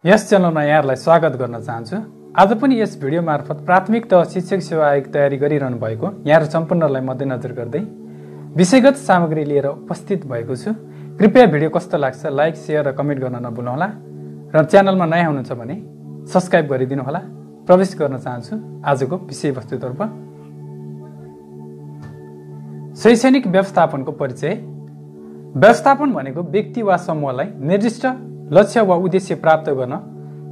यस च्यानलमा यहाँहरूलाई स्वागत गर्न चाहन्छु। आज पनि यस भिडियो मार्फत प्राथमिक तह शिक्षक सेवा आयोग तयारी गरिरहनु भएको यहाँहरू सम्पूर्णलाई मध्यनजर गर्दै विषयगत सामग्री लिएर उपस्थित भएको छु। कृपया भिडियो कस्तो लाग्छ लाइक, शेयर र कमेन्ट गर्न नभुल्नुहोला र च्यानलमा नयाँ हुनुहुन्छ भने सब्स्क्राइब गरिदिनु होला। प्रवेश गर्न चाहन्छु आजको विषयवस्तुतर्फ। शैक्षणिक व्यवस्थापनको परिचय। व्यवस्थापन भनेको व्यक्ति वा समूहलाई निर्दिष्ट लक्ष्य वा उद्देश्य प्राप्त गर्न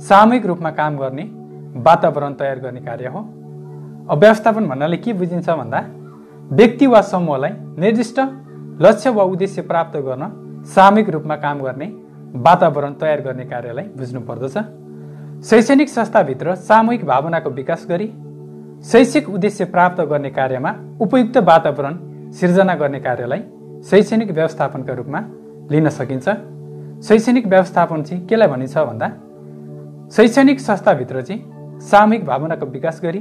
सामूहिक रूपमा काम गर्ने वातावरण तयार गर्ने कार्य हो। व्यवस्थापन भन्नाले के बुझिन्छ भन्दा व्यक्ति वा समूहलाई निर्दिष्ट लक्ष्य वा उद्देश्य प्राप्त गर्न सामूहिक रूपमा काम गर्ने वातावरण तयार गर्ने कार्यलाई बुझ्नु पर्दछ। शैक्षणिक संस्थाभित्र सामूहिक भावनाको विकास गरी शैक्षिक उद्देश्य प्राप्त गर्ने कार्यमा उपयुक्त वातावरण सिर्जना गर्ने कार्यलाई शैक्षणिक व्यवस्थापनका रूपमा लिन सकिन्छ। शैक्षणिक व्यवस्थापन चाहिँ केलाई भनिन्छ भन्दा शैक्षणिक संस्थाभित्र चाहिँ सामूहिक भावनाको विकास गरी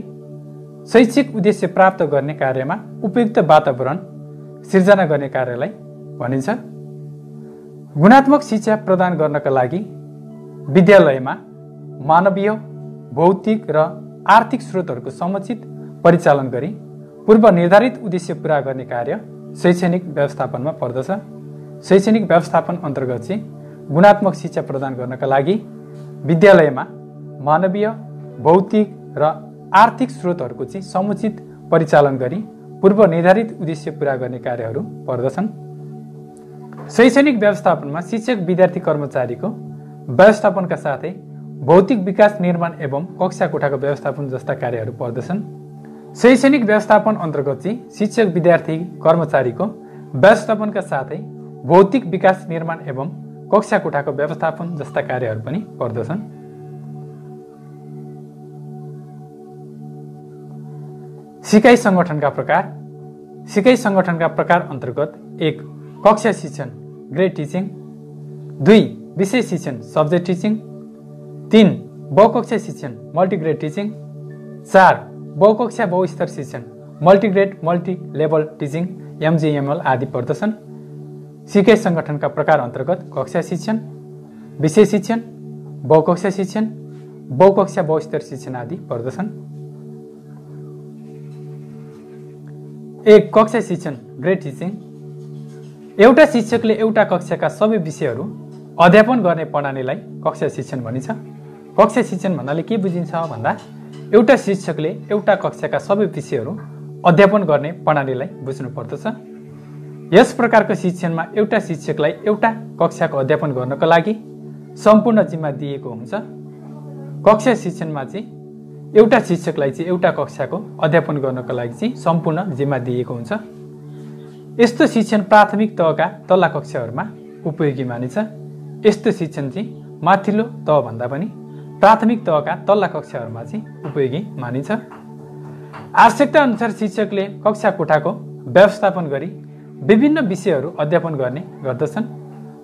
शैक्षिक उद्देश्य प्राप्त गर्ने कार्यमा उपयुक्त वातावरण सिर्जना गर्ने कार्यलाई भनिन्छ। गुणात्मक शिक्षा प्रदान गर्नका लागि विद्यालयमा मानवीय, भौतिक र आर्थिक स्रोतहरूको समुचित परिचालन गरी पूर्व निर्धारित उद्देश्य पूरा गर्ने कार्य शैक्षणिक व्यवस्थापनमा पर्दछ। शैक्षणिक व्यवस्थापन अन्तर्गत चाहिँ गुणात्मक शिक्षा प्रदान गर्नका लागि विद्यालयमा मानवीय, भौतिक र आर्थिक स्रोतहरूको चाहिँ समुचित परिचालन गरी पूर्व निर्धारित उद्देश्य पूरा गर्ने कार्यहरू पर्दछन्। शैक्षणिक व्यवस्थापनमा शिक्षक, विद्यार्थी, कर्मचारीको व्यवस्थापनका साथै भौतिक विकास, निर्माण एवं कक्षा कोठाको व्यवस्थापन जस्ता कार्यहरू पर्दछन्। शैक्षणिक व्यवस्थापन अन्तर्गत चाहिँ शिक्षक, विद्यार्थी, कर्मचारीको व्यवस्थापनका साथै भौतिक विकास, निर्माण एवं कक्षा कोठाको व्यवस्थापन जस्ता कार्यहरू पनि पर्दछन्। सिकाइ सङ्गठनका प्रकार। सिकाइ सङ्गठनका प्रकार अन्तर्गत 1. कक्षा शिक्षण ग्रेड टिचिङ, 2. विषय शिक्षण सब्जेक्ट टिचिङ, 3. बहुकक्षा शिक्षण मल्टिग्रेड टिचिङ, 4. बहुकक्षा बहुस्तर शिक्षण मल्टिग्रेड मल्टी लेभल टिचिङ MGML आदि पर्दछन्। सिकाइ सङ्गठनका प्रकार अन्तर्गत कक्षा शिक्षण, विषय शिक्षण, बहुकक्षा शिक्षण, बहुकक्षा बहुस्तर शिक्षण आदि पर्दछन्। 1. कक्षा शिक्षण ग्रेड टिचिङ। एउटा शिक्षकले एउटा कक्षाका सबै विषयहरू अध्यापन गर्ने प्रणालीलाई कक्षा शिक्षण भनिन्छ। कक्षा शिक्षण भन्नाले के बुझिन्छ भन्दा एउटा शिक्षकले एउटा कक्षाका सबै विषयहरू अध्यापन गर्ने प्रणालीलाई बुझ्नु पर्दछ। यस प्रकारको शिक्षणमा एउटा शिक्षकलाई एउटा कक्षाको अध्यापन गर्नको लागि सम्पूर्ण जिम्मा दिएको हुन्छ। कक्षा शिक्षणमा चाहिँ एउटा शिक्षकलाई चाहिँ एउटा कक्षाको अध्यापन गर्नको लागि चाहिँ सम्पूर्ण जिम्मा दिएको हुन्छ। यस्तो शिक्षण प्राथमिक तहका तल्ला कक्षाहरूमा उपयोगी मानिन्छ। यस्तो शिक्षण चाहिँ माथिल्लो तहभन्दा पनि प्राथमिक तहका तल्ला कक्षाहरूमा चाहिँ उपयोगी मानिन्छ। आवश्यकता अनुसार शिक्षकले कक्षा कोठाको व्यवस्थापन गरी विभिन्न विषयहरू अध्यापन गर्ने गर्दछन्।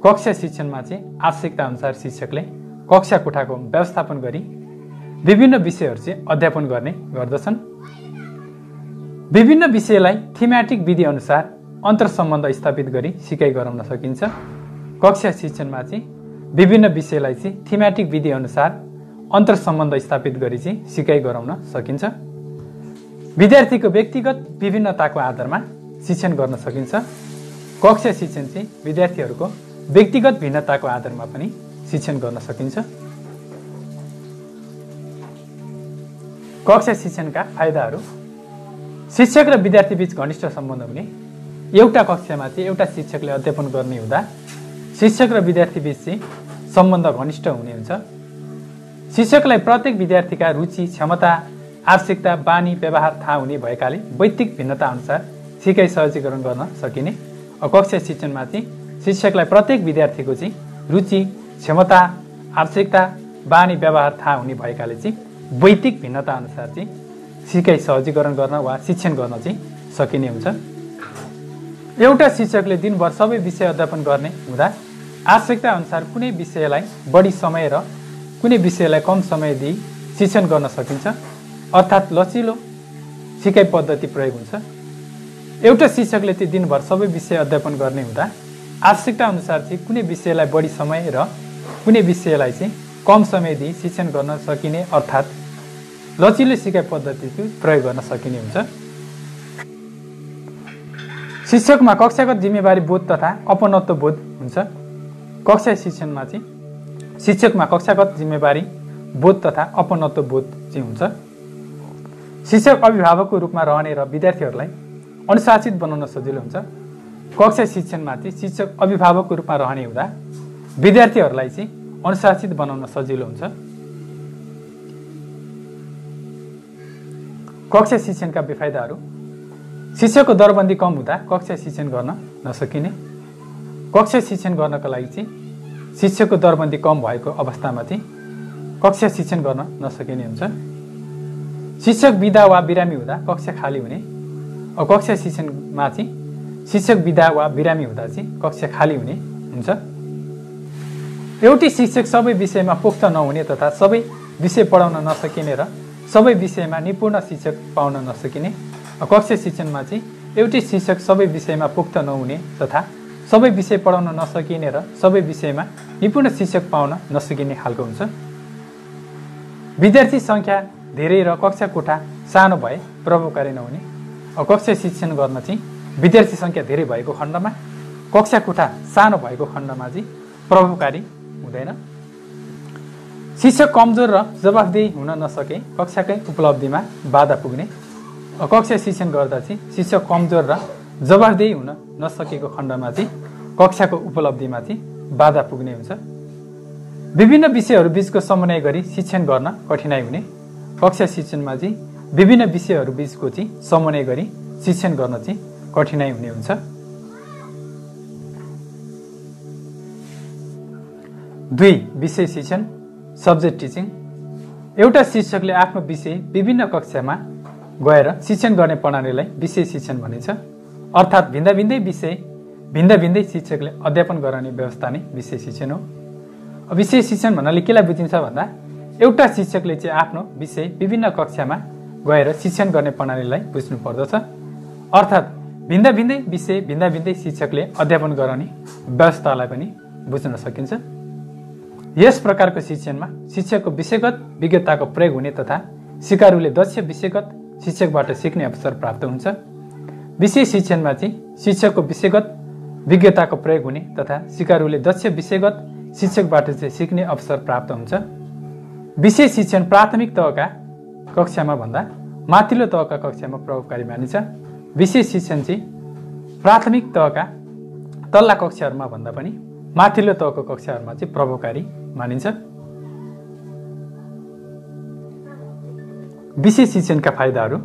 कक्षा शिक्षणमा चाहिँ आवश्यकता अनुसार शिक्षकले कक्षा कोठाको व्यवस्थापन गरी विभिन्न विषयहरू चाहिँ अध्यापन गर्ने गर्दछन्। विभिन्न विषयलाई थीमेटिक विधि अनुसार अन्तर्सम्बन्ध स्थापित गरी सिकाइ गराउन सकिन्छ। कक्षा शिक्षणमा चाहिँ विभिन्न विषयलाई चाहिँ थीमेटिक विधि अनुसार अन्तर्सम्बन्ध स्थापित गरी चाहिँ सिकाइ गराउन सकिन्छ। विद्यार्थीको व्यक्तिगत विभिन्नताको आधारमा शिक्षण गर्न सकिन्छ। कक्षा शिक्षण चाहिँ विद्यार्थीहरूको व्यक्तिगत भिन्नताको आधारमा पनि शिक्षण गर्न सकिन्छ। कक्षा शिक्षणका फाइदाहरू। शिक्षक र विद्यार्थी बीच घनिष्ठ सम्बन्ध हुने। एउटा कक्षामा चाहिँ एउटा शिक्षकले अध्यापन गर्ने हुँदा शिक्षक र विद्यार्थी बीच चाहिँ सम्बन्ध घनिष्ठ हुने हुन्छ। शिक्षकलाई प्रत्येक विद्यार्थीका रुचि, क्षमता, आवश्यकता, बानी, व्यवहार थाहा हुने भएकाले वैयक्तिक भिन्नता अनुसार सिकाइ सहजीकरण गर्न सकिने। कक्षा शिक्षणमा चाहिँ शिक्षकलाई प्रत्येक विद्यार्थीको चाहिँ रुचि, क्षमता, आवश्यकता, बानी, व्यवहार थाहा हुने भएकाले चाहिँ वैयक्तिक भिन्नता अनुसार चाहिँ सिकाइ सहजीकरण गर्न वा शिक्षण गर्न चाहिँ सकिने हुन्छ। एउटा शिक्षकले दिनभर सबै विषय अध्यापन गर्ने हुँदा आवश्यकता अनुसार कुनै विषयलाई बढी समय र कुनै विषयलाई कम समय दिई शिक्षण गर्न सकिन्छ, अर्थात् लचिलो सिकाइ पद्धति प्रयोग हुन्छ। एउटा शिक्षकले चाहिँ दिनभर सबै विषय अध्यापन गर्ने हुँदा आवश्यकता अनुसार चाहिँ कुनै विषयलाई बढी समय र कुनै विषयलाई चाहिँ कम समय दिई शिक्षण गर्न सकिने अर्थात् लचिलो सिकाइ पद्धतिको प्रयोग गर्न सकिने हुन्छ। शिक्षकमा कक्षागत जिम्मेवारी बोध तथा अपनत्व बोध हुन्छ। कक्षा शिक्षणमा चाहिँ शिक्षकमा कक्षागत जिम्मेवारी बोध तथा अपनत्व बोध चाहिँ हुन्छ। शिक्षक अभिभावकको रूपमा रहने र विद्यार्थीहरूलाई अनुशासित बनाउन सजिलो हुन्छ। कक्षा शिक्षणमा चाहिँ शिक्षक अभिभावकको रूपमा रहने हुँदा विद्यार्थीहरूलाई चाहिँ अनुशासित बनाउन सजिलो हुन्छ। कक्षा शिक्षणका बेफाइदाहरू: शिक्षकको दरबन्दी कम हुँदा कक्षा शिक्षण गर्न नसकिने। कक्षा शिक्षण गर्नका लागि चाहिँ शिक्षकको दरबन्दी कम भएको अवस्थामा चाहिँ कक्षा शिक्षण गर्न नसकिने हुन्छ। शिक्षक बिदा वा बिरामी हुँदा कक्षा खाली हुने। कक्षा शिक्षणमा चाहिँ शिक्षक बिदा वा बिरामी हुँदा चाहिँ कक्षा खाली हुने हुन्छ। एउटै शिक्षक सबै विषयमा पोख्त नहुने तथा सबै विषय पढाउन नसकिने र सबै विषयमा निपुण शिक्षक पाउन नसकिने। कक्षा शिक्षणमा चाहिँ एउटै शिक्षक सबै विषयमा पोख्त नहुने तथा सबै विषय पढाउन नसकिने र सबै विषयमा निपुण शिक्षक पाउन नसकिने खालको हुन्छ। विद्यार्थी सङ्ख्या धेरै र कक्षा कोठा सानो भए प्रभावकारी नहुने। कक्षा शिक्षण गर्न चाहिँ विद्यार्थी सङ्ख्या धेरै भएको खण्डमा कक्षा कोठा सानो भएको खण्डमा चाहिँ प्रभावकारी हुँदैन। शिक्षक कमजोर र जवाफदेही हुन नसके कक्षाकै उपलब्धिमा बाधा पुग्ने। कक्षा शिक्षण गर्दा चाहिँ शिक्षक कमजोर र जवाफदेही हुन नसकेको खण्डमा चाहिँ कक्षाको उपलब्धिमा चाहिँ बाधा पुग्ने हुन्छ। विभिन्न विषयहरू बीचको समन्वय गरी शिक्षण गर्न कठिनाइ हुने। कक्षा शिक्षणमा चाहिँ विभिन्न विषयहरू बीचको चाहिँ समन्वय गरी शिक्षण गर्न चाहिँ कठिनाइ हुने हुन्छ। 2. विषय शिक्षण सब्जेक्ट टिचिङ। एउटा शिक्षकले आफ्नो विषय विभिन्न कक्षामा गएर शिक्षण गर्ने प्रणालीलाई विषय शिक्षण भनिन्छ। अर्थात् भिन्दा भिन्दै शिक्षकले अध्यापन गराउने व्यवस्था नै विषय शिक्षण हो। विषय शिक्षण भन्नाले केलाई बुझिन्छ भन्दा एउटा शिक्षकले चाहिँ आफ्नो विषय विभिन्न कक्षामा गएर शिक्षण गर्ने प्रणालीलाई बुझ्नु पर्दछ। अर्थात् भिन्दा भिन्दै शिक्षकले अध्यापन गराउने व्यवस्थालाई पनि बुझ्न सकिन्छ। यस प्रकारको शिक्षणमा शिक्षकको विषयगत विज्ञताको प्रयोग हुने तथा सिकारुले दक्ष विषयगत शिक्षकबाट सिक्ने अवसर प्राप्त हुन्छ। विषय शिक्षणमा चाहिँ शिक्षकको विषयगत विज्ञताको प्रयोग हुने तथा सिकारुले दक्ष विषयगत शिक्षकबाट चाहिँ सिक्ने अवसर प्राप्त हुन्छ। विषय शिक्षण प्राथमिक तहका कक्षामा भन्दा माथिल्लो तहका कक्षामा प्रभावकारी मानिन्छ। विषय शिक्षण चाहिँ प्राथमिक तहका तल्ला कक्षाहरूमा भन्दा पनि माथिल्लो तहको कक्षाहरूमा चाहिँ प्रभावकारी मानिन्छ। विषय शिक्षणका फाइदाहरू: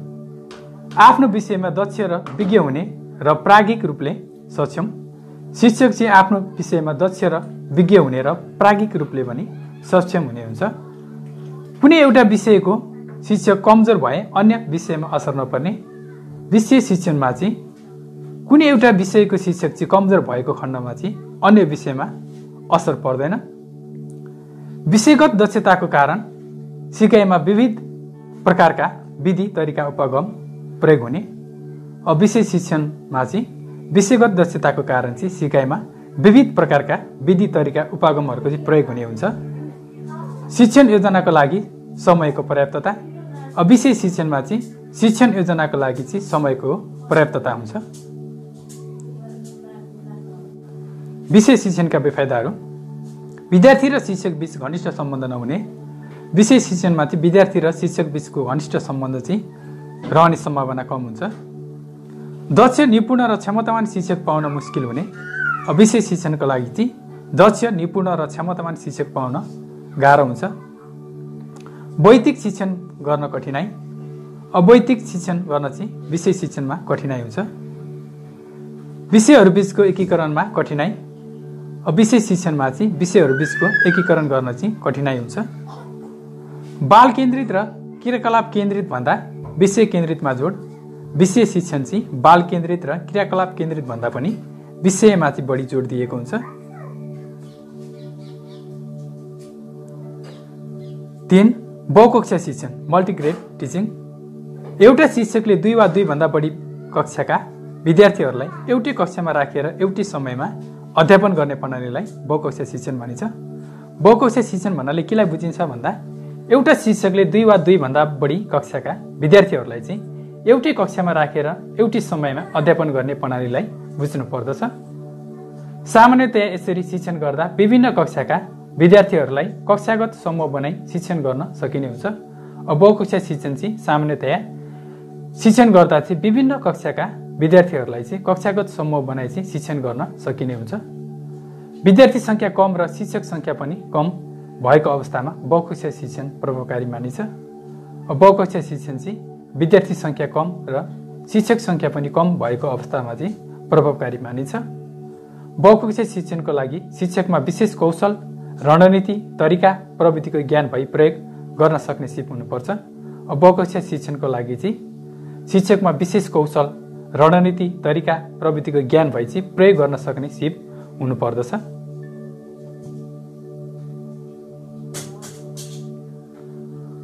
आफ्नो विषयमा दक्ष र विज्ञ हुने र प्राज्ञिक रूपले सक्षम। शिक्षक चाहिँ आफ्नो विषयमा दक्ष र विज्ञ हुने र प्राज्ञिक रूपले पनि सक्षम हुने हुन्छ। कुनै एउटा विषयको शिक्षक कमजोर भए अन्य विषयमा असर नपर्ने। विषय शिक्षणमा चाहिँ कुनै एउटा विषयको शिक्षक चाहिँ कमजोर भएको खण्डमा चाहिँ अन्य विषयमा असर पर्दैन। विषयगत दक्षताको कारण सिकाइमा विविध प्रकारका विधि तरिका उपगम प्रयोग हुने। विषय शिक्षणमा चाहिँ विषयगत दक्षताको कारण चाहिँ सिकाइमा विविध प्रकारका विधि तरिका उपागमहरूको चाहिँ प्रयोग हुने हुन्छ। शिक्षण योजनाको लागि समयको पर्याप्तता। विषय शिक्षणमा चाहिँ शिक्षण योजनाको लागि चाहिँ समयको पर्याप्तता हुन्छ। विषय शिक्षणका बेफाइदाहरू: विद्यार्थी र शिक्षक बीच घनिष्ठ सम्बन्ध नहुने। विषय शिक्षणमा चाहिँ विद्यार्थी र शिक्षक बीचको घनिष्ठ सम्बन्ध चाहिँ रहने सम्भावना कम हुन्छ। दक्ष निपुण र क्षमतावान शिक्षक पाउन मुस्किल हुने। विषय शिक्षणको लागि चाहिँ दक्ष निपुण र क्षमतावान शिक्षक पाउन गाह्रो हुन्छ। वैदिक शिक्षण गर्न कठिनाइ। अवैदिक शिक्षण गर्न चाहिँ विषय शिक्षणमा कठिनाइ हुन्छ। विषयहरू बीचको एकीकरणमा कठिनाइ। विषय शिक्षणमा चाहिँ विषयहरू बीचको एकीकरण गर्न चाहिँ कठिनाइ हुन्छ। बाल केन्द्रित र क्रियाकलाप केन्द्रित भन्दा विषय केन्द्रितमा जोड। विषय शिक्षण चाहिँ बाल केन्द्रित र क्रियाकलाप केन्द्रित भन्दा पनि विषयमा चाहिँ बढी जोड दिएको हुन्छ। 3. बहुकक्षा शिक्षण मल्टिग्रेड टिचिङ। एउटा शिक्षकले 2 वा 2 भन्दा बढी कक्षाका विद्यार्थीहरूलाई एउटै कक्षामा राखेर एउटै समयमा अध्यापन गर्ने प्रणालीलाई बहुकक्षा शिक्षण भनिन्छ। बहुकक्षा शिक्षण भन्नाले केलाई बुझिन्छ भन्दा एउटा शिक्षकले 2 वा 2 भन्दा बढी कक्षाका विद्यार्थीहरूलाई चाहिँ एउटै कक्षामा राखेर एउटै समयमा अध्यापन गर्ने प्रणालीलाई बुझ्नु पर्दछ। सामान्यतया यसरी शिक्षण गर्दा विभिन्न कक्षाका विद्यार्थीहरूलाई कक्षागत समूह बनाई शिक्षण गर्न सकिने हुन्छ। बहुकक्षा शिक्षण चाहिँ सामान्यतया शिक्षण गर्दा चाहिँ विभिन्न कक्षाका विद्यार्थीहरूलाई चाहिँ कक्षागत समूह बनाई चाहिँ शिक्षण गर्न सकिने हुन्छ। विद्यार्थी सङ्ख्या कम र शिक्षक सङ्ख्या पनि कम भएको अवस्थामा बहुकक्षा शिक्षण प्रभावकारी मानिन्छ। बहुकक्षा शिक्षण चाहिँ विद्यार्थी सङ्ख्या कम र शिक्षक सङ्ख्या पनि कम भएको अवस्थामा चाहिँ प्रभावकारी मानिन्छ। बहुकक्षा शिक्षणको लागि शिक्षकमा विशेष कौशल, रणनीति, तरिका, प्रविधिको ज्ञान भई प्रयोग गर्न सक्ने सिप हुनुपर्छ। बहुकक्षा शिक्षणको लागि चाहिँ शिक्षकमा विशेष कौशल, रणनीति, तरिका, प्रविधिको ज्ञान भई चाहिँ प्रयोग गर्न सक्ने सिप हुनुपर्दछ।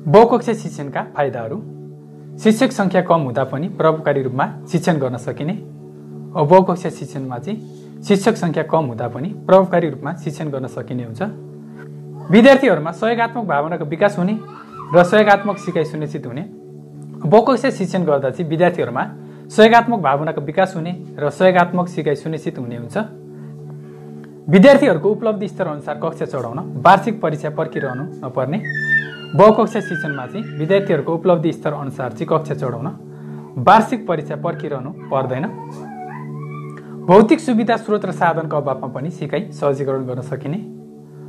बहुकक्षा शिक्षणका फाइदाहरू। शिक्षक सङ्ख्या कम हुँदा पनि प्रभावकारी रूपमा शिक्षण गर्न सकिने। बहुकक्षा शिक्षणमा चाहिँ शिक्षक सङ्ख्या कम हुँदा पनि प्रभावकारी रूपमा शिक्षण गर्न सकिने हुन्छ। विद्यार्थीहरूमा सहयोगात्मक भावनाको विकास हुने र सहयोगात्मक सिकाइ सुनिश्चित हुने। बहुकक्षा शिक्षण गर्दा चाहिँ विद्यार्थीहरूमा सहयोगात्मक भावनाको विकास हुने र सहयोगात्मक सिकाइ सुनिश्चित हुने हुन्छ। विद्यार्थीहरूको उपलब्धि स्तर अनुसार कक्षा चढाउन वार्षिक परीक्षा पर्खिरहनु नपर्ने। बहुकक्षा शिक्षणमा चाहिँ विद्यार्थीहरूको उपलब्धि स्तर अनुसार चाहिँ कक्षा चढाउन वार्षिक परीक्षा पर्खिरहनु पर्दैन। भौतिक सुविधा, स्रोत र साधनको अभावमा पनि सिकाइ सहजीकरण गर्न सकिने।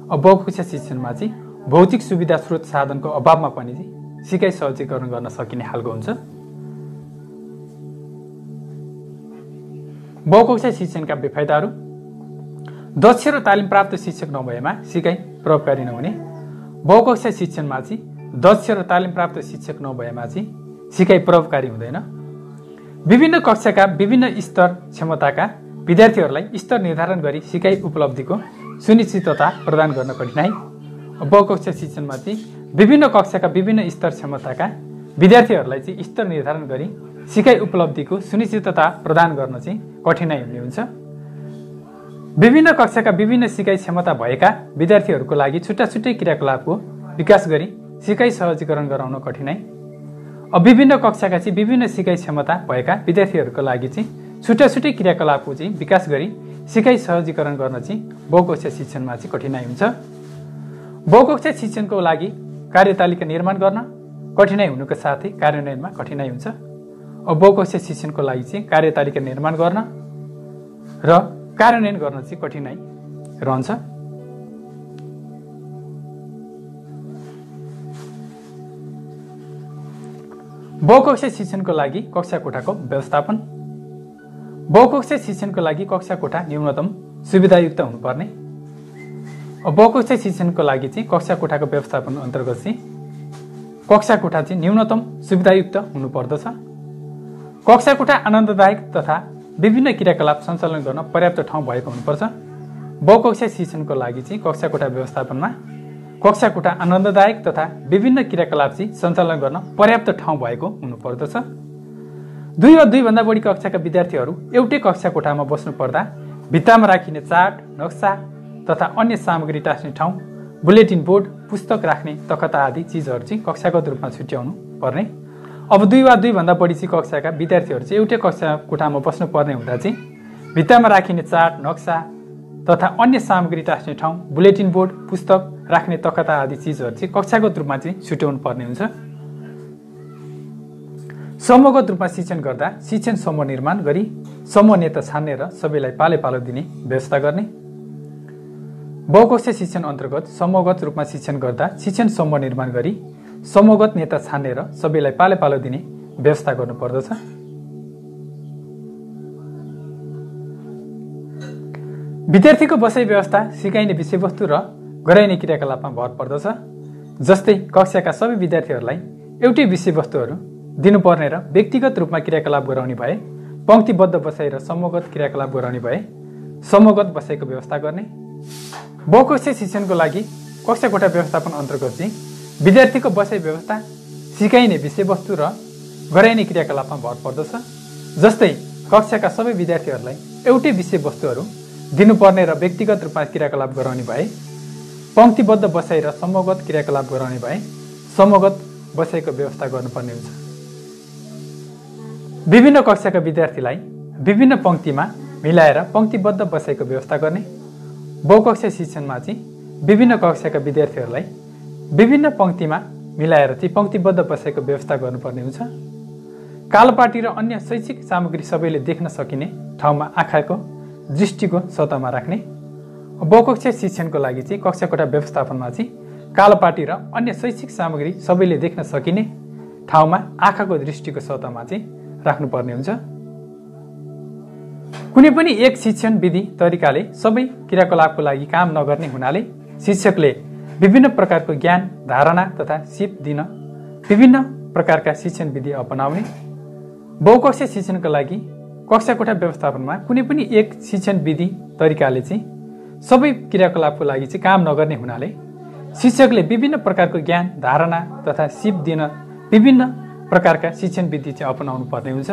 बहुकक्षा शिक्षणमा चाहिँ भौतिक सुविधा, स्रोत, साधनको अभावमा पनि सिकाइ सहजीकरण गर्न सकिने खालको हुन्छ। बहुकक्षा शिक्षणका बेफाइदाहरू। दक्ष र तालिम प्राप्त शिक्षक नभएमा सिकाइ प्रभावकारी नहुने। बहुकक्षा शिक्षणमा चाहिँ दक्ष र तालिम प्राप्त शिक्षक नभएमा चाहिँ सिकाइ प्रभावकारी हुँदैन। विभिन्न कक्षाका विभिन्न स्तर क्षमताका विद्यार्थीहरूलाई स्तर निर्धारण गरी सिकाइ उपलब्धिको सुनिश्चितता प्रदान गर्न कठिनाइ। बहुकक्षा शिक्षणमा चाहिँ विभिन्न कक्षाका विभिन्न स्तर क्षमताका विद्यार्थीहरूलाई चाहिँ स्तर निर्धारण गरी सिकाइ उपलब्धिको सुनिश्चितता प्रदान गर्न चाहिँ कठिनाइ हुने हुन्छ। विभिन्न कक्षाका विभिन्न सिकाइ क्षमता भएका विद्यार्थीहरूको लागि छुट्टा छुट्टै क्रियाकलापको विकास गरी सिकाइ सहजीकरण गराउन कठिनाइ। विभिन्न कक्षाका चाहिँ विभिन्न सिकाइ क्षमता भएका विद्यार्थीहरूको लागि चाहिँ छुट्टा छुट्टै क्रियाकलापको चाहिँ विकास गरी सिकाइ सहजीकरण गर्न चाहिँ बहुकक्षा शिक्षणमा चाहिँ कठिनाइ हुन्छ। बहुकक्षा शिक्षणको लागि कार्यतालिका निर्माण गर्न कठिनाइ हुनुको साथै कार्यान्वयनमा कठिनाइ हुन्छ। बहुकक्षा शिक्षणको लागि चाहिँ कार्यतालिका निर्माण गर्न र कार्यान्वयन गर्न चाहिँ कठिनाइ रहन्छ। बहुकक्षा शिक्षणको लागि कक्षा कोठाको व्यवस्थापन। बहुकक्षा शिक्षणको लागि कक्षा कोठा न्यूनतम सुविधायुक्त हुनुपर्ने। बहुकक्षा शिक्षणको लागि चाहिँ कक्षा कोठाको व्यवस्थापन अन्तर्गत चाहिँ कक्षा कोठा चाहिँ न्यूनतम सुविधायुक्त हुनुपर्दछ। कक्षा कोठा आनन्ददायक तथा विभिन्न क्रियाकलाप सञ्चालन गर्न पर्याप्त ठाउँ भएको हुनुपर्छ। बहुकक्षा शिक्षणको लागि चाहिँ कक्षा कोठा व्यवस्थापनमा कक्षा कोठा आनन्ददायक तथा विभिन्न क्रियाकलाप चाहिँ सञ्चालन गर्न पर्याप्त ठाउँ भएको हुनुपर्दछ। 2 वा 2 भन्दा बढी कक्षाका विद्यार्थीहरू एउटै कक्षा कोठामा बस्नु पर्दा भित्तामा राखिने चार्ट, नक्सा तथा अन्य सामग्री टाँस्ने ठाउँ, बुलेटिन बोर्ड, पुस्तक राख्ने तखता आदि चिजहरू चाहिँ कक्षागत रूपमा छुट्याउनु पर्ने। 2 वा 2 भन्दा बढी चाहिँ कक्षाका विद्यार्थीहरू चाहिँ एउटै कक्षा कोठामा बस्नु पर्ने हुँदा चाहिँ भित्तामा राखिने चार्ट, नक्सा तथा अन्य सामग्री टाँस्ने ठाउँ, बुलेटिन बोर्ड, पुस्तक राख्ने तखता आदि चिजहरू चाहिँ कक्षागत रूपमा चाहिँ छुट्याउनु पर्ने हुन्छ। समूहगत रूपमा शिक्षण गर्दा शिक्षण समूह निर्माण गरी समूह नेता छान्ने र सबैलाई पाले पालो दिने व्यवस्था गर्ने। बहुकक्षा शिक्षण अन्तर्गत समूहगत रूपमा शिक्षण गर्दा शिक्षण समूह निर्माण गरी समूहगत नेता छान्ने र सबैलाई पाले पालो दिने व्यवस्था गर्नुपर्दछ। विद्यार्थीको बसाइ व्यवस्था सिकाइने विषयवस्तु र गराइने क्रियाकलापमा भर पर्दछ। जस्तै कक्षाका सबै विद्यार्थीहरूलाई एउटै विषयवस्तुहरू दिनुपर्ने र व्यक्तिगत रूपमा क्रियाकलाप गराउने भए, पंक्तिबद्ध बसाइ र समूहगत क्रियाकलाप गराउने भए समूहगत बसाइको व्यवस्था गर्ने। बहुकक्षा शिक्षणको लागि कक्षा कोठा व्यवस्थापन अन्तर्गत चाहिँ विद्यार्थीको बसाइ व्यवस्था सिकाइने विषयवस्तु र गराइने क्रियाकलापमा भर पर्दछ। जस्तै कक्षाका सबै विद्यार्थीहरूलाई एउटै विषयवस्तुहरू दिनुपर्ने र व्यक्तिगत रूपमा क्रियाकलाप गराउने भए, पंक्तिबद्ध बसाइ र समूहगत क्रियाकलाप गराउने भए समूहगत बसाइको व्यवस्था गर्नुपर्ने हुन्छ। विभिन्न कक्षाका विद्यार्थीलाई विभिन्न पंक्तिमा मिलाएर पंक्तिबद्ध बसाइको व्यवस्था गर्ने। बहुकक्षा शिक्षणमा चाहिँ विभिन्न कक्षाका विद्यार्थीहरूलाई विभिन्न पंक्तिमा मिलाएर चाहिँ पंक्तिबद्ध बसाइको व्यवस्था गर्नुपर्ने हुन्छ। कालोपाटी र अन्य शैक्षिक सामग्री सबैले देख्न सकिने ठाउँमा आँखाको दृष्टिको सतहमा राख्ने। बहुकक्षा शिक्षणको लागि चाहिँ कक्षाकोठा व्यवस्थापनमा चाहिँ कालोपाटी र अन्य शैक्षिक सामग्री सबैले देख्न सकिने ठाउँमा आँखाको दृष्टिको सतहमा चाहिँ राख्नुपर्ने हुन्छ। कुनै पनि एक शिक्षण विधि तरिकाले सबै क्रियाकलापको लागि काम नगर्ने हुनाले शिक्षकले विभिन्न प्रकारको ज्ञान धारणा तथा सिप दिन विभिन्न प्रकारका शिक्षण विधि अपनाउने। बहुकक्षा शिक्षणका लागि कक्षाकोठा व्यवस्थापनमा कुनै पनि एक शिक्षण विधि तरिकाले चाहिँ सबै क्रियाकलापको लागि चाहिँ काम नगर्ने हुनाले शिक्षकले विभिन्न प्रकारको ज्ञान धारणा तथा सिप दिन विभिन्न प्रकारका शिक्षण विधि चाहिँ अपनाउनु पर्ने हुन्छ।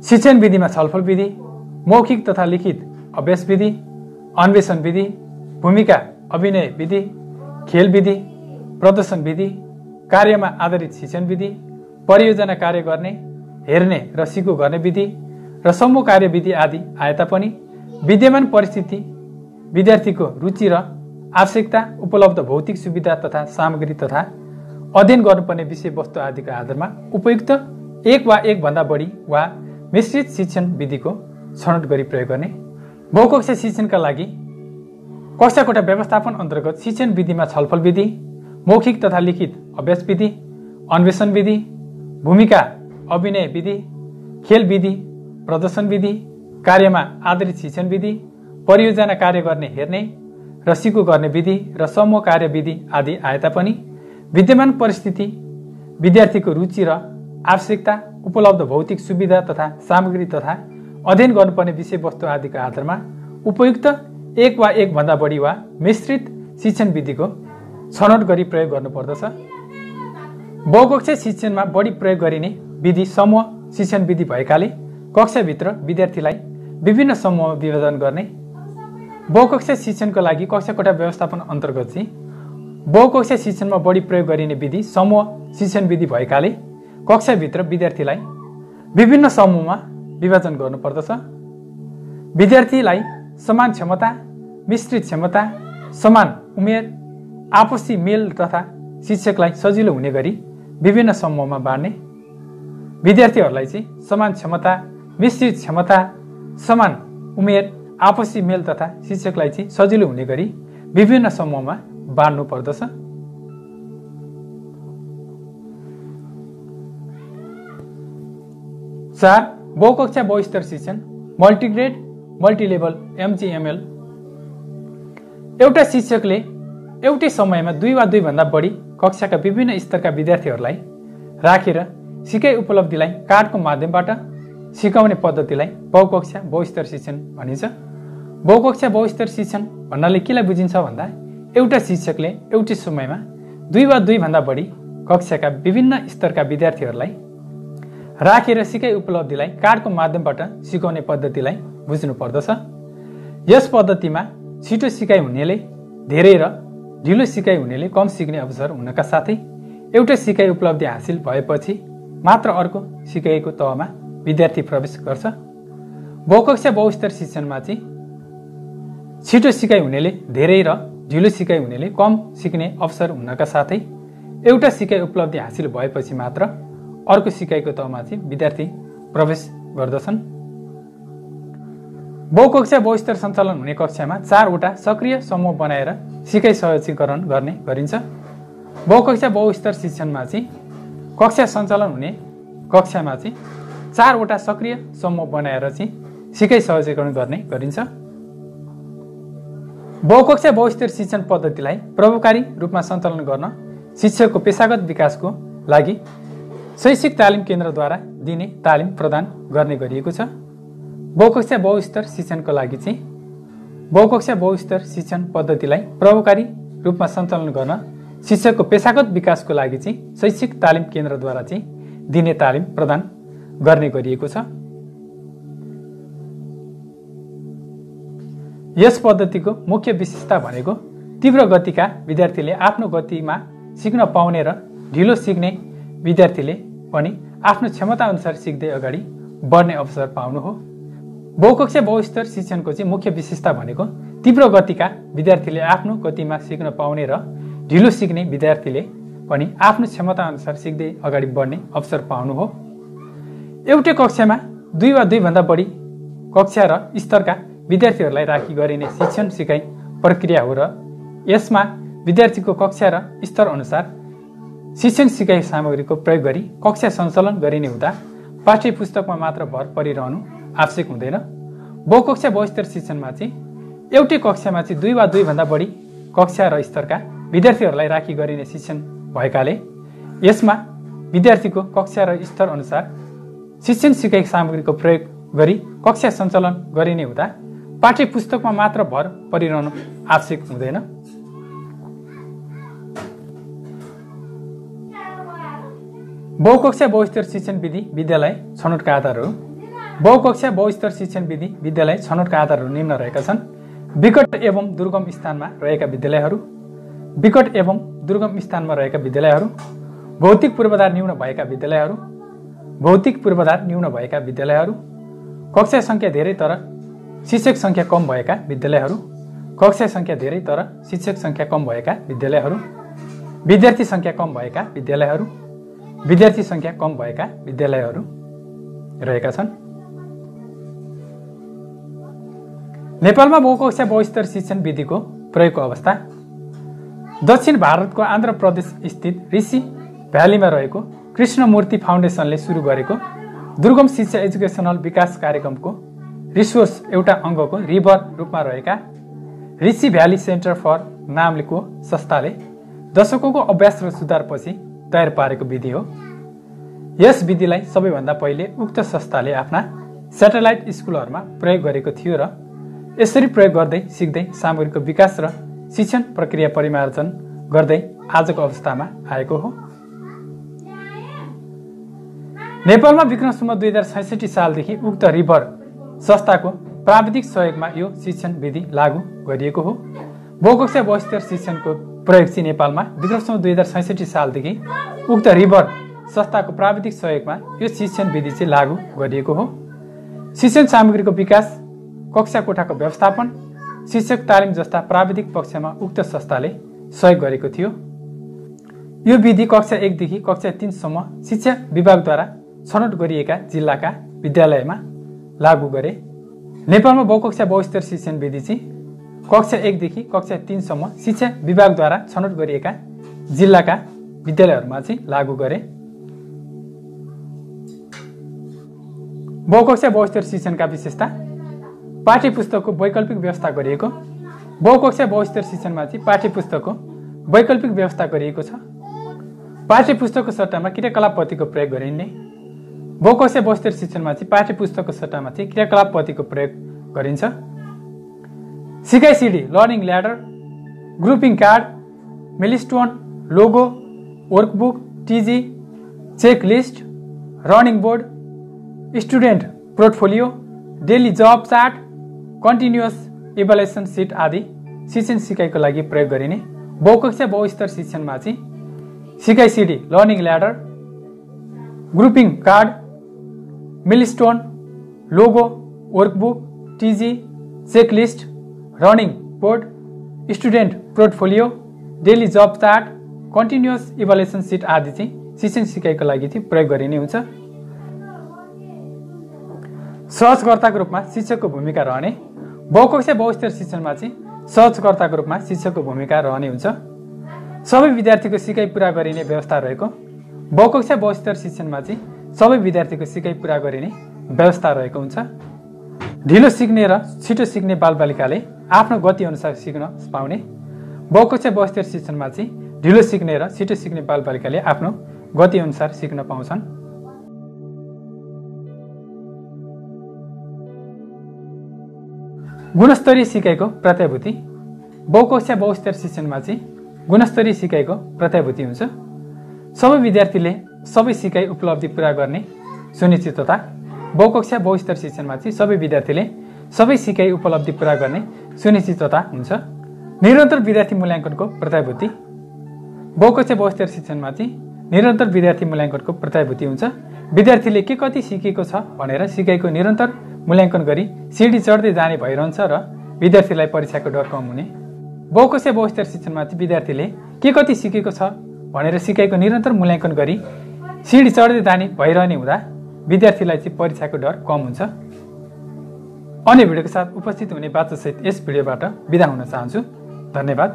शिक्षण विधिमा छलफल विधि, मौखिक तथा लिखित अभ्यास विधि, अन्वेषण विधि, भूमिका अभिनय विधि, खेल विधि, प्रदर्शन विधि, कार्यमा आधारित शिक्षण विधि, परियोजना कार्य गर्ने, हेर्ने र सिको गर्ने विधि र समूह कार्य विधि आदि आए तापनि विद्यमान परिस्थिति, विद्यार्थीको रुचि र आवश्यकता, उपलब्ध भौतिक सुविधा तथा सामग्री तथा अध्ययन गर्नुपर्ने विषयवस्तु आदिको आधारमा उपयुक्त एक वा एक भन्दा बढी वा मिश्रित शिक्षण विधिको छनौट गरी प्रयोग गर्ने। बहुकक्षा शिक्षणका लागि कक्षाकोठा व्यवस्थापन अन्तर्गत शिक्षण विधिमा छलफल विधि, मौखिक तथा लिखित अभ्यास विधि, अन्वेषण विधि, भूमिका अभिनय विधि, खेल विधि, प्रदर्शन विधि, कार्यमा आधारित शिक्षण विधि, परियोजना कार्य गर्ने हेर्ने र सिको गर्ने विधि र समूह कार्य विधि आदि आए तापनि विद्यमान परिस्थिति, विद्यार्थीको रुचि र आवश्यकता, उपलब्ध भौतिक सुविधा तथा सामग्री तथा अध्ययन गर्नुपर्ने विषयवस्तु आदिको आधारमा उपयुक्त एक वा एक भन्दा बढी वा मिश्रित शिक्षण विधिको छनौट गरी प्रयोग गर्नुपर्दछ। बहुकक्षा शिक्षणमा बढी प्रयोग गरिने विधि समूह शिक्षण विधि भएकाले कक्षाभित्र विद्यार्थीलाई विभिन्न समूहमा विभाजन गर्ने। बहुकक्षा शिक्षणको लागि कक्षाकोठा व्यवस्थापन अन्तर्गत चाहिँ बहुकक्षा शिक्षणमा बढी प्रयोग गरिने विधि समूह शिक्षण विधि भएकाले कक्षाभित्र विद्यार्थीलाई विभिन्न समूहमा विभाजन गर्नुपर्दछ। विद्यार्थीलाई समान क्षमता, मिश्रित क्षमता, समान उमेर, आपसी मेल तथा शिक्षकलाई सजिलो हुने गरी विभिन्न समूहमा बाँड्ने। विद्यार्थीहरूलाई चाहिँ समान क्षमता, मिश्रित क्षमता, समान उमेर, आपसी मेल तथा शिक्षकलाई चाहिँ सजिलो हुने गरी विभिन्न समूहमा बाँड्नु पर्दछ। चार, बहुकक्षा बहुस्तर शिक्षण मल्टिग्रेड मल्टिलेभल MGML। एउटा शिक्षकले एउटै समयमा 2 वा 2 भन्दा बढी कक्षाका विभिन्न स्तरका विद्यार्थीहरूलाई राखेर सिकाइ उपलब्धिलाई कार्डको माध्यमबाट सिकाउने पद्धतिलाई बहुकक्षा बहुस्तर शिक्षण भनिन्छ। बहुकक्षा बहुस्तर शिक्षण भन्नाले केलाई बुझिन्छ भन्दा एउटा शिक्षकले एउटै समयमा 2 वा 2 भन्दा बढी कक्षाका विभिन्न स्तरका विद्यार्थीहरूलाई राखेर सिकाइ उपलब्धिलाई कार्डको माध्यमबाट सिकाउने पद्धतिलाई बुझ्नु पर्दछ। यस पद्धतिमा छिटो सिकाइ हुनेले धेरै र ढिलो सिकाइ हुनेले कम सिक्ने अवसर हुनका साथै एउटा सिकाइ उपलब्धि हासिल भएपछि मात्र अर्को सिकाइको तहमा विद्यार्थी प्रवेश गर्छ। बहुकक्षा बहुस्तर शिक्षणमा चाहिँ छिटो सिकाइ हुनेले धेरै र ढिलो सिकाइ हुनेले कम सिक्ने अवसर हुनका साथै एउटा सिकाइ उपलब्धि हासिल भएपछि मात्र अर्को सिकाइको तहमा चाहिँ विद्यार्थी प्रवेश गर्दछन्। बहुकक्षा बहुस्तर सञ्चालन हुने कक्षामा 4 वटा सक्रिय समूह बनाएर सिकाइ सहजीकरण गर्ने गरिन्छ। बहुकक्षा बहुस्तर शिक्षणमा चाहिँ कक्षा सञ्चालन हुने कक्षामा चाहिँ 4 वटा सक्रिय समूह बनाएर चाहिँ सिकाइ सहजीकरण गर्ने गरिन्छ। बहुकक्षा बहुस्तर शिक्षण पद्धतिलाई प्रभावकारी रूपमा सञ्चालन गर्न शिक्षकको पेशागत विकासको लागि शैक्षिक तालिम केन्द्रद्वारा दिने तालिम प्रदान गर्ने गरिएको छ। बहुकक्षा बहुस्तर शिक्षणको लागि चाहिँ बहुकक्षा बहुस्तर शिक्षण पद्धतिलाई प्रभावकारी रूपमा सञ्चालन गर्न शिक्षकको पेशागत विकासको लागि चाहिँ शैक्षिक तालिम केन्द्रद्वारा चाहिँ दिने तालिम प्रदान गर्ने गरिएको छ। यस पद्धतिको मुख्य विशेषता भनेको तीव्र गतिका विद्यार्थीले आफ्नो गतिमा सिक्न पाउने र ढिलो सिक्ने विद्यार्थीले पनि आफ्नो क्षमताअनुसार सिक्दै अगाडि बढ्ने अवसर पाउनु हो। बहुकक्षा बहुस्तर शिक्षणको चाहिँ मुख्य विशेषता भनेको तीव्र गतिका विद्यार्थीले आफ्नो गतिमा सिक्न पाउने र ढिलो सिक्ने विद्यार्थीले पनि आफ्नो क्षमताअनुसार सिक्दै अगाडि बढ्ने अवसर पाउनु हो। एउटै कक्षामा 2 वा 2 भन्दा बढी कक्षा र स्तरका विद्यार्थीहरूलाई राखी गरिने शिक्षण सिकाइ प्रक्रिया हो र यसमा विद्यार्थीको कक्षा र स्तर अनुसार शिक्षण सिकाइ सामग्रीको प्रयोग गरी कक्षा सञ्चालन गरिने हुँदा पाठ्य पुस्तकमा मात्र भर परिरहनु आवश्यक हुँदैन। बहुकक्षा बहुस्तर शिक्षणमा चाहिँ एउटै कक्षामा चाहिँ 2 वा 2 भन्दा बढी कक्षा र स्तरका विद्यार्थीहरूलाई राखी गरिने शिक्षण भएकाले यसमा विद्यार्थीको कक्षा र स्तर अनुसार शिक्षण सिकाइ सामग्रीको प्रयोग गरी कक्षा सञ्चालन गरिने हुँदा पाठ्य पुस्तकमा मात्र भर परिरहनु आवश्यक हुँदैन। बहुकक्षा बहुस्तर शिक्षण विधि विद्यालय छनौटका आधारहरू। बहुकक्षा बहुस्तर शिक्षण विधि विद्यालय छनौटका आधारहरू निम्न रहेका छन्। विकट एवं दुर्गम स्थानमा रहेका विद्यालयहरू, विकट एवं दुर्गम स्थानमा रहेका विद्यालयहरू, भौतिक पूर्वाधार न्यून भएका विद्यालयहरू, भौतिक पूर्वाधार न्यून भएका विद्यालयहरू, कक्षा सङ्ख्या धेरै तर शिक्षक सङ्ख्या कम भएका विद्यालयहरू, कक्षा सङ्ख्या धेरै तर शिक्षक सङ्ख्या कम भएका विद्यालयहरू, विद्यार्थी सङ्ख्या कम भएका विद्यालयहरू, विद्यार्थी सङ्ख्या कम भएका विद्यालयहरू रहेका छन्। नेपालमा बहुकक्षा बहुस्तर शिक्षण विधिको प्रयोगको अवस्था। दक्षिण भारतको आन्ध्र प्रदेश स्थित ऋषि भ्यालीमा रहेको कृष्णमूर्ति फाउन्डेसनले सुरु गरेको दुर्गम शिक्षा एजुकेसनल विकास कार्यक्रमको रिसोर्स एउटा अङ्गको रिभर रूपमा रहेका ऋषि भ्याली सेन्टर फर नामको संस्थाले दशकौँको अभ्यास र सुधारपछि तयार पारेको विधि हो। यस विधिलाई सबैभन्दा पहिले उक्त संस्थाले आफ्ना स्याटेलाइट स्कुलहरूमा प्रयोग गरेको थियो र यसरी प्रयोग गर्दै सिक्दै सामग्रीको विकास र शिक्षण प्रक्रिया परिमार्जन गर्दै आजको अवस्थामा आएको हो। नेपालमा विक्रमसम्म 2066 सालदेखि उक्त रिभर संस्थाको प्राविधिक सहयोगमा यो शिक्षण विधि लागू गरिएको हो। बहुकक्षा बहुस्तर शिक्षणको प्रयोग चाहिँ नेपालमा विक्रमसम्म 2066 सालदेखि उक्त रिभर संस्थाको प्राविधिक सहयोगमा यो शिक्षण विधि चाहिँ लागू गरिएको हो। शिक्षण सामग्रीको विकास, कक्षा कोठाको व्यवस्थापन, शिक्षक तालिम जस्ता प्राविधिक पक्षमा उक्त संस्थाले सहयोग गरेको थियो। यो विधि कक्षा 1 देखि कक्षा 3 सम्म शिक्षा विभागद्वारा छनौट गरिएका जिल्लाका विद्यालयमा लागू गरे। नेपालमा बहुकक्षा बहुस्तर शिक्षण विधि चाहिँ कक्षा 1 देखि कक्षा 3 सम्म शिक्षा विभागद्वारा छनौट गरिएका जिल्लाका विद्यालयहरूमा चाहिँ लागू गरे। बहुकक्षा बहुस्तर शिक्षणका विशेषता। पाठ्य पुस्तकको वैकल्पिक व्यवस्था गरिएको। बहुकक्षा बहुस्तर शिक्षणमा चाहिँ पाठ्य पुस्तकको वैकल्पिक व्यवस्था गरिएको छ। पाठ्य पुस्तकको सट्टामा क्रियाकलाप पद्धतिको प्रयोग गरिने। बहुकक्षा बहुस्तर शिक्षणमा चाहिँ पाठ्य पुस्तकको सट्टामा चाहिँ क्रियाकलाप पद्धतिको प्रयोग गरिन्छ। सिकाइ CD, learning ladder, grouping card, milestone, logo, workbook, TG, checklist, running board, student portfolio, daily job chart, continuous evaluation sheet आदि शिक्षण सिकाइको लागि प्रयोग गरिने। बहुकक्षा बहुस्तर शिक्षणमा चाहिँ सिकाइ CD, learning ladder, grouping card, milestone, logo, workbook, TG, checklist, running board, student portfolio, daily job chart, continuous evaluation sheet आदि चाहिँ शिक्षण सिकाइको लागि चाहिँ प्रयोग गरिने हुन्छ। सहजकर्ताको रूपमा शिक्षकको भूमिका रहने। बहुकक्षा बहुस्तर शिक्षणमा चाहिँ सहजकर्ताको रूपमा शिक्षकको भूमिका रहने हुन्छ। सबै विद्यार्थीको सिकाइ पुरा गरिने व्यवस्था रहेको। बहुकक्षा बहुस्तर शिक्षणमा चाहिँ सबै विद्यार्थीको सिकाइ पुरा गरिने व्यवस्था रहेको हुन्छ। ढिलो सिक्ने र छिटो सिक्ने बालबालिकाले आफ्नो गति अनुसार सिक्न पाउने। बहुकक्षा बहुस्तर शिक्षणमा चाहिँ ढिलो सिक्ने र छिटो सिक्ने बालबालिकाले आफ्नो गति अनुसार सिक्न पाउँछन्। गुणस्तरीय सिकाइको प्रत्याभूति। बहुकक्षा बहुस्तर शिक्षणमा चाहिँ गुणस्तरीय सिकाइको प्रत्याभूति हुन्छ। सबै विद्यार्थीले सबै सिकाइ उपलब्धि पुरा गर्ने सुनिश्चितता। बहुकक्षा बहुस्तर शिक्षणमा चाहिँ सबै विद्यार्थीले सबै सिकाइ उपलब्धि पुरा गर्ने सुनिश्चितता हुन्छ। निरन्तर विद्यार्थी मूल्याङ्कनको प्रत्याभूति। बहुकक्षीय बहुस्तर शिक्षणमा चाहिँ निरन्तर विद्यार्थी मूल्याङ्कनको प्रत्याभूति हुन्छ। विद्यार्थीले के कति सिकेको छ भनेर सिकाइको निरन्तर मूल्याङ्कन गरी सिडी चढ्दै जाने भइरहन्छ र विद्यार्थीलाई परीक्षाको डर कम हुने। बहुकक्षीय बहुस्तर शिक्षणमा चाहिँ विद्यार्थीले के कति सिकेको छ भनेर सिकाइको निरन्तर मूल्याङ्कन गरी सिडी चढ्दै जाने भइरहने हुँदा विद्यार्थीलाई चाहिँ परीक्षाको डर कम हुन्छ। अन्य भिडियोको साथ उपस्थित हुने बाचासहित यस भिडियोबाट बिदा हुन चाहन्छु। धन्यवाद।